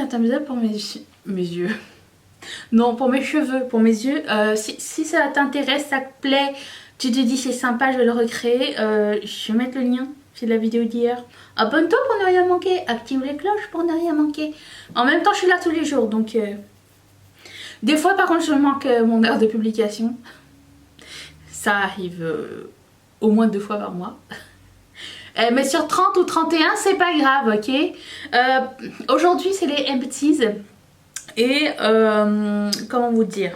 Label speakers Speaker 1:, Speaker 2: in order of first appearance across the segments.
Speaker 1: un thumbs up pour mes yeux. Non, pour mes cheveux, pour mes yeux. Si ça t'intéresse, ça te plaît, tu te dis c'est sympa, je vais le recréer. Je vais mettre le lien, c'est la vidéo d'hier. Abonne-toi pour ne rien manquer, active les cloches pour ne rien manquer. En même temps, je suis là tous les jours, donc... Des fois, par contre, je manque mon heure de publication. Ça arrive au moins 2 fois par mois. Mais sur 30 ou 31, c'est pas grave, ok. Aujourd'hui, c'est les empties. Et comment vous dire,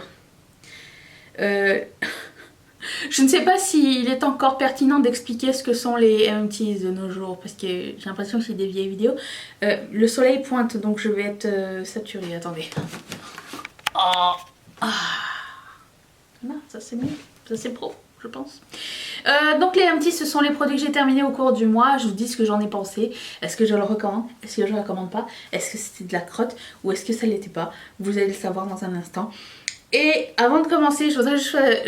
Speaker 1: je ne sais pas s'il est encore pertinent d'expliquer ce que sont les empties de nos jours, parce que j'ai l'impression que c'est des vieilles vidéos. Le soleil pointe, donc je vais être saturée. Attendez. Oh. Ah. Non, ça c'est mieux, ça c'est pro, je pense. Donc les empties, ce sont les produits que j'ai terminés au cours du mois. Je vous dis ce que j'en ai pensé. Est-ce que je le recommande? Est-ce que je le recommande pas? Est-ce que c'était de la crotte ou est-ce que ça l'était pas? Vous allez le savoir dans un instant. Et avant de commencer, je voudrais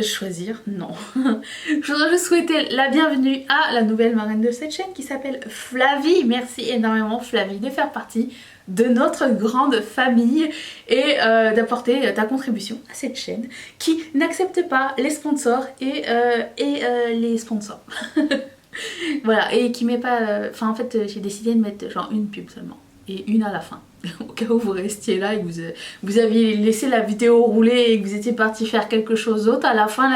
Speaker 1: choisir, non, je voudrais juste souhaiter la bienvenue à la nouvelle marraine de cette chaîne qui s'appelle Flavie. Merci énormément Flavie de faire partie de notre grande famille et d'apporter ta contribution à cette chaîne qui n'accepte pas les sponsors et les sponsors. Voilà, et qui met pas... Enfin en fait j'ai décidé de mettre genre une pub seulement et une à la fin. Au cas où vous restiez là et que vous aviez laissé la vidéo rouler et que vous étiez parti faire quelque chose d'autre, à la fin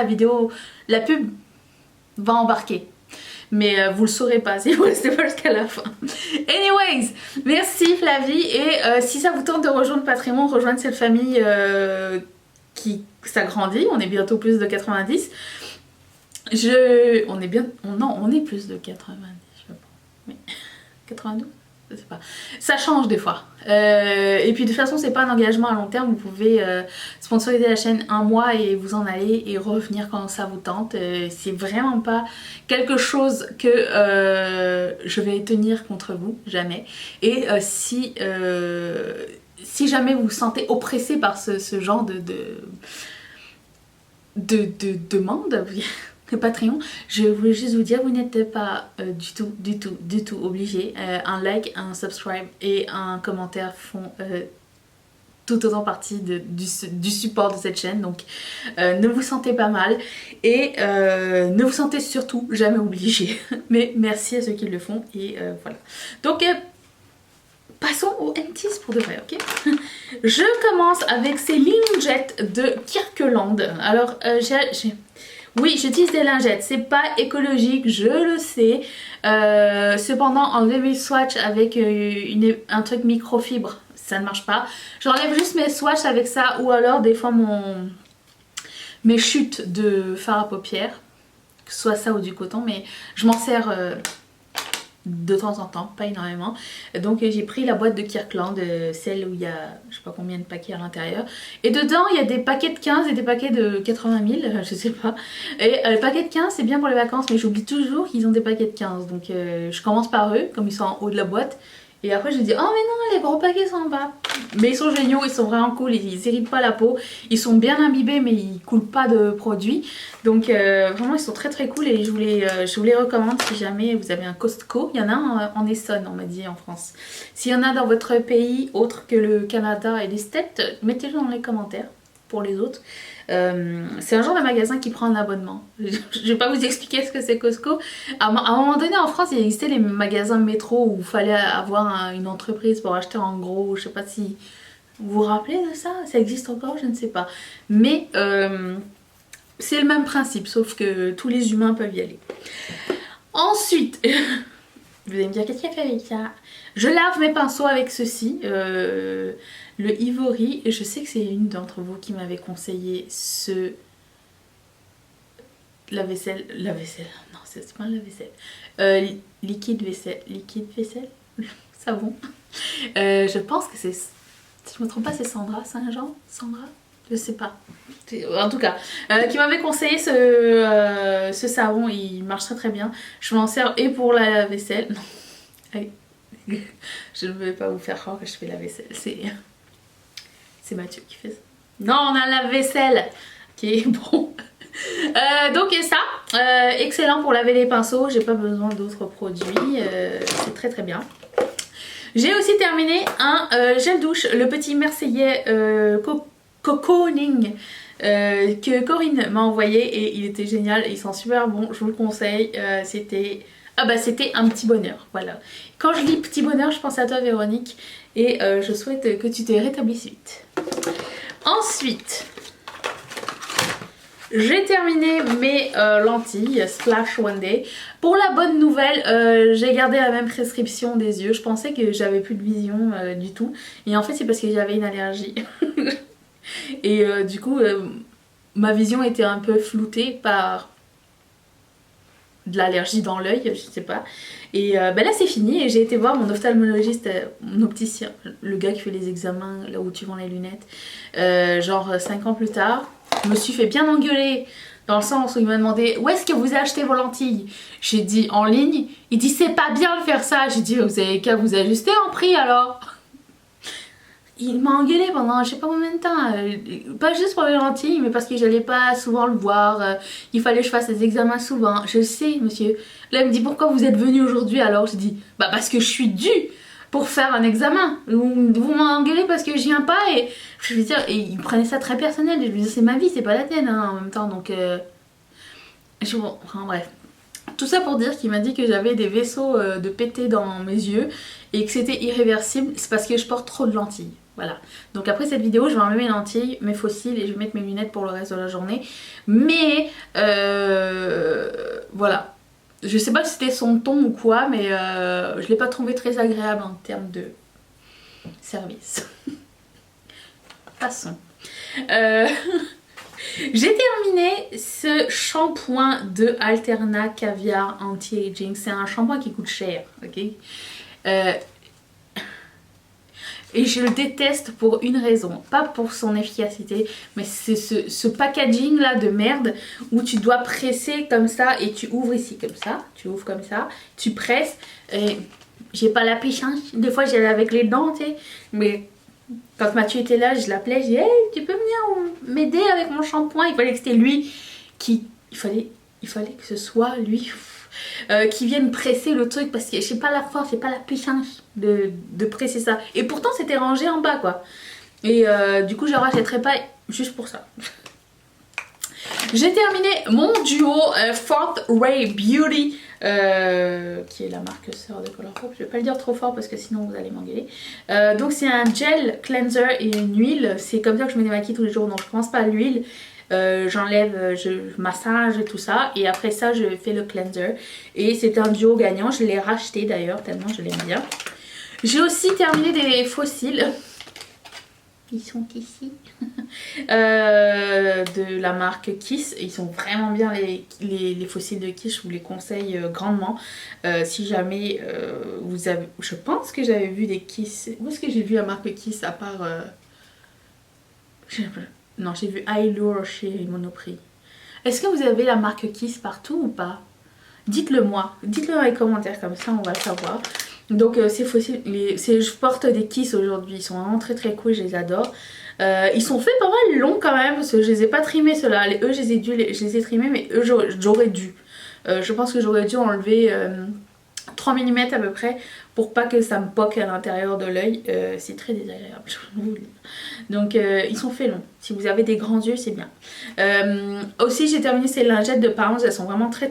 Speaker 1: la pub va embarquer. Mais vous le saurez pas si vous restez pas jusqu'à la fin. Anyways, merci Flavie. Et si ça vous tente de rejoindre Patreon, rejoindre cette famille qui s'agrandit, on est bientôt plus de 90. On est plus de 90, je sais pas. Mais 92, je sais pas. Ça change des fois. Et puis de toute façon, c'est pas un engagement à long terme. Vous pouvez sponsoriser la chaîne 1 mois et vous en aller et revenir quand ça vous tente. C'est vraiment pas quelque chose que je vais tenir contre vous, jamais. Et si jamais vous vous sentez oppressé par ce genre de demande, Patreon, je voulais juste vous dire, vous n'êtes pas du tout obligé. Un like, un subscribe et un commentaire font tout autant partie du support de cette chaîne, donc ne vous sentez pas mal et ne vous sentez surtout jamais obligé. Mais merci à ceux qui le font et voilà. Donc passons aux empties pour de vrai, ok. Je commence avec ces lingettes de Kirkland. Alors oui, j'utilise des lingettes, c'est pas écologique, je le sais. Cependant, enlever mes swatchs avec un truc microfibre, ça ne marche pas. J'enlève juste mes swatchs avec ça ou alors des fois mes chutes de fard à paupières, que ce soit ça ou du coton, mais je m'en sers de temps en temps, pas énormément. Donc j'ai pris la boîte de Kirkland, celle où il y a je sais pas combien de paquets à l'intérieur. Et dedans il y a des paquets de 15 et des paquets de 80 000, je sais pas. Et le paquet de 15 c'est bien pour les vacances, mais j'oublie toujours qu'ils ont des paquets de 15. Donc je commence par eux, comme ils sont en haut de la boîte. Et après je dis oh mais non, les gros paquets sont en bas. Mais ils sont géniaux, ils sont vraiment cool, ils irritent pas la peau. Ils sont bien imbibés mais ils coulent pas de produits. Donc vraiment ils sont très très cool et je vous les recommande si jamais vous avez un Costco. Il y en a un en Essonne, on m'a dit, en France. S'il y en a dans votre pays autre que le Canada et les States, mettez-le dans les commentaires pour les autres. C'est un genre de magasin qui prend un abonnement. Je vais pas vous expliquer ce que c'est Costco. À un moment donné en France il existait les magasins métro où il fallait avoir une entreprise pour acheter en gros. Je sais pas si vous vous rappelez de ça. Ça existe encore, je ne sais pas. Mais c'est le même principe sauf que tous les humains peuvent y aller. Ensuite vous allez me dire qu'est-ce qu'il y a fait avec ça? Je lave mes pinceaux avec ceci, le Ivory, et je sais que c'est une d'entre vous qui m'avait conseillé ce lave-vaisselle, non c'est pas un lave-vaisselle, liquide vaisselle, savon. Je pense que c'est, si je me trompe pas, c'est Sandra Saint-Jean, je sais pas. En tout cas, qui m'avait conseillé ce savon, il marche très très bien. Je m'en sers et pour la vaisselle. Non. Je ne vais pas vous faire croire que je fais la vaisselle. C'est Mathieu qui fait ça. Non, on a la vaisselle qui est bon. Donc ça, excellent pour laver les pinceaux. J'ai pas besoin d'autres produits. C'est très très bien. J'ai aussi terminé un gel douche, le petit Marseillais Cocooning que Corinne m'a envoyé et il était génial, il sent super bon, je vous le conseille. C'était un petit bonheur, voilà. Quand je lis petit bonheur, je pense à toi Véronique et je souhaite que tu te rétablisses vite. Ensuite, j'ai terminé mes lentilles Splash One Day. Pour la bonne nouvelle, j'ai gardé la même prescription des yeux. Je pensais que j'avais plus de vision du tout. Et en fait c'est parce que j'avais une allergie. Et du coup ma vision était un peu floutée par de l'allergie dans l'œil, je sais pas. Et là c'est fini et j'ai été voir mon ophtalmologiste, mon opticien, le gars qui fait les examens là où tu vends les lunettes, genre 5 ans plus tard. Je me suis fait bien engueuler dans le sens où il m'a demandé où est-ce que vous achetez vos lentilles. J'ai dit en ligne, il dit c'est pas bien de faire ça. J'ai dit vous avez qu'à vous ajuster en prix alors. Il m'a engueulé pendant je sais pas combien de temps, pas juste pour les lentilles mais parce que j'allais pas souvent le voir, il fallait que je fasse des examens souvent. Je sais monsieur. Là il me dit pourquoi vous êtes venu aujourd'hui alors. Je dis bah parce que je suis due pour faire un examen. Vous m'engueulez parce que je viens pas et je veux dire, et il prenait ça très personnel. Et je lui disais c'est ma vie, c'est pas la tienne hein, en même temps donc enfin bref. Tout ça pour dire qu'il m'a dit que j'avais des vaisseaux de pété dans mes yeux et que c'était irréversible, c'est parce que je porte trop de lentilles. Voilà. Donc après cette vidéo, je vais enlever mes lentilles, mes faux cils et je vais mettre mes lunettes pour le reste de la journée. Mais voilà. Je sais pas si c'était son ton ou quoi, mais je l'ai pas trouvé très agréable en termes de service. Passons. J'ai terminé ce shampoing de Alterna Caviar Anti-Aging. C'est un shampoing qui coûte cher, ok? Et je le déteste pour une raison, pas pour son efficacité, mais c'est ce packaging là de merde où tu dois presser comme ça et tu ouvres ici comme ça, tu ouvres comme ça, tu presses et j'ai pas la patience, des fois j'y allais avec les dents, tu sais, mais quand Mathieu était là, je l'appelais, je dis hey, tu peux venir m'aider avec mon shampoing, il fallait que c'était lui qui, il fallait que ce soit lui qui vienne presser le truc parce que j'ai pas la force, j'ai pas la puissance de presser ça. Et pourtant c'était rangé en bas quoi. Et du coup je ne rachèterai pas juste pour ça. J'ai terminé mon duo Fourth Ray Beauty qui est la marque sœur de Colourpop. Je vais pas le dire trop fort parce que sinon vous allez m'engueuler. Donc c'est un gel cleanser et une huile. C'est comme ça que je me démaquille tous les jours. Donc je pense pas à l'huile. J'enlève, je massage et tout ça et après ça je fais le cleanser et c'est un duo gagnant, je l'ai racheté d'ailleurs tellement je l'aime bien. J'ai aussi terminé des faux cils, ils sont ici, de la marque Kiss, ils sont vraiment bien les faux cils de Kiss, je vous les conseille grandement. Si jamais vous avez, je pense que j'avais vu des Kiss, où est-ce que j'ai vu la marque Kiss à part... Non, j'ai vu Allure chez Monoprix. Est-ce que vous avez la marque Kiss partout ou pas? Dites-le moi. Dites-le dans les commentaires, comme ça on va le savoir. Donc c'est facile. Je porte des Kiss aujourd'hui. Ils sont vraiment très très cool, je les adore. Ils sont faits pas mal longs quand même, parce que je les ai pas trimés ceux-là. Eux, je les ai trimés, mais eux, j'aurais dû. Je pense que j'aurais dû enlever 3 mm à peu près pour pas que ça me poque à l'intérieur de l'œil. C'est très désagréable, je vous le dis. Donc ils sont faits longs. Si vous avez des grands yeux, c'est bien. Aussi j'ai terminé ces lingettes de Pounds. Elles sont vraiment très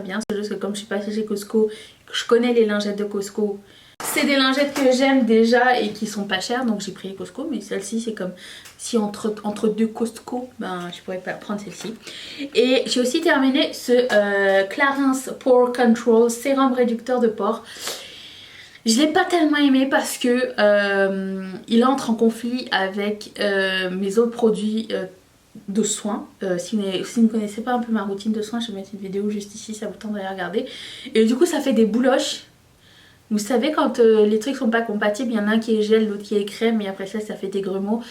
Speaker 1: bien. C'est juste que comme je suis passée chez Costco, je connais les lingettes de Costco. C'est des lingettes que j'aime déjà et qui sont pas chères, donc j'ai pris Costco. Mais celle-ci c'est comme si entre deux Costco, ben je pourrais pas prendre celle-ci. Et j'ai aussi terminé ce Clarins Pore Control sérum réducteur de pores. Je l'ai pas tellement aimé parce que il entre en conflit avec mes autres produits de soins. Si vous ne connaissez pas un peu ma routine de soins, je vais mettre une vidéo juste ici, ça vous tente à regarder. Et du coup ça fait des bouloches. Vous savez quand les trucs sont pas compatibles, il y en a un qui est gel, l'autre qui est crème et après ça fait des grumeaux.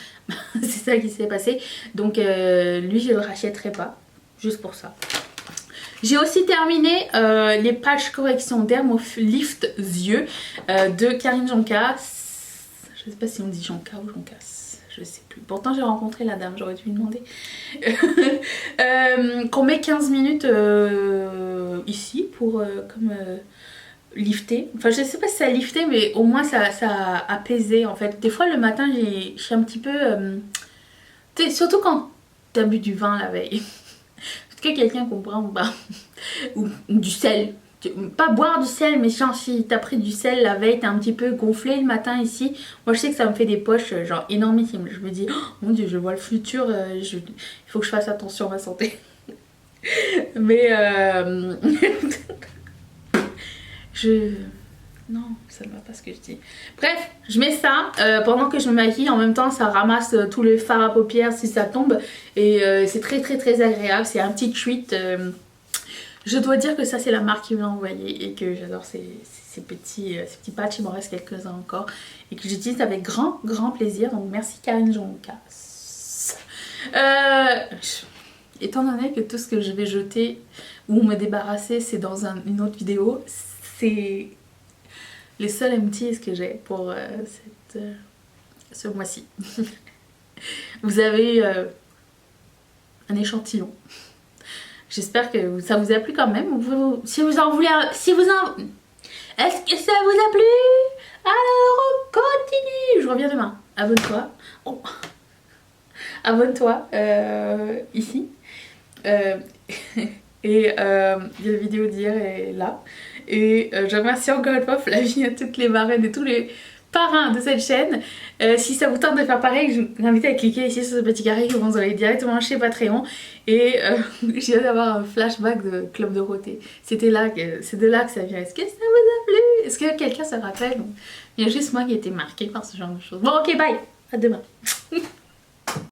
Speaker 1: C'est ça qui s'est passé. Donc lui je le rachèterai pas, juste pour ça. J'ai aussi terminé les patchs correction Dermolift yeux de Karine Jonka. Je sais pas si on dit Jonka ou Joncas, je sais plus. Pourtant j'ai rencontré la dame, j'aurais dû lui demander. Qu'on met 15 minutes ici pour comme lifté. Enfin, je sais pas si ça a lifté, mais au moins ça a apaisé en fait. Des fois, le matin, je suis un petit peu. Tu sais, surtout quand t'as bu du vin la veille. Est-ce que quelqu'un comprend ou pas? Ou du sel. Pas boire du sel, mais genre si t'as pris du sel la veille, t'es un petit peu gonflé le matin ici. Moi je sais que ça me fait des poches genre énormissimes. Je me dis, oh, mon dieu, je vois le futur, il faut que je fasse attention à ma santé. Mais je... Non, ça ne va pas ce que je dis. Bref, je mets ça pendant que je me maquille. En même temps, ça ramasse tous les fards à paupières si ça tombe. Et c'est très très très agréable. C'est un petit treat. Je dois dire que ça, c'est la marque qui me l'a envoyé. Et que j'adore ces petits patchs. Il m'en reste quelques-uns encore. Et que j'utilise avec grand grand plaisir. Donc merci Karine Joncas. Étant donné que tout ce que je vais jeter ou me débarrasser, c'est dans une autre vidéo. C'est les seuls empties que j'ai pour ce mois-ci. Vous avez un échantillon. J'espère que ça vous a plu quand même. Si vous en voulez... Est-ce que ça vous a plu? Alors on continue. Je reviens demain. Abonne-toi. Oh. Abonne-toi ici. Et il y a la vidéo d'hier est là. Et je remercie encore une fois Flavie à toutes les marraines et tous les parrains de cette chaîne. Si ça vous tente de faire pareil, je vous invite à cliquer ici sur ce petit carré que vous allez directement chez Patreon. Et je viens d'avoir un flashback de Club Dorothée. C'est de là que ça vient. Est-ce que ça vous a plu? Est-ce que quelqu'un se rappelle? Il y a juste moi qui ai été marquée par ce genre de choses. Bon ok, bye, à demain.